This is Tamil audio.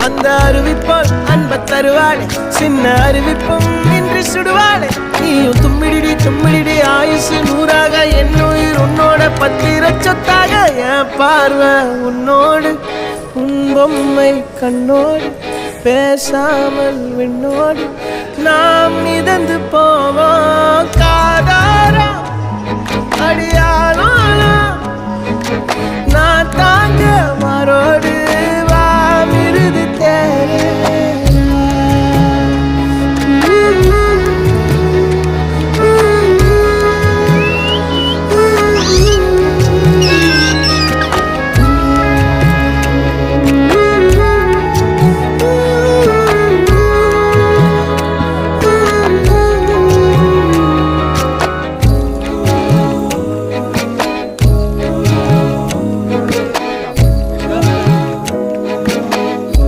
அந்த அறிவிப்போல் அன்ப தருவாளே சின்ன அறிவிப்பும் இன்றி சுடுவாளே நீயும் தும்மிடி தும்மிடி ஆயுசு நூறாக என் உயிர் உன்னோட பத்திர சொத்தாக என் பார்வை உன்னோடு உன் பொம்மை கண்ணோடு பேசாமல் விண்ணோடு நாம் மிதந்து போவோம் காதாரா அடியாளோ நான் தாங்க மாறோடு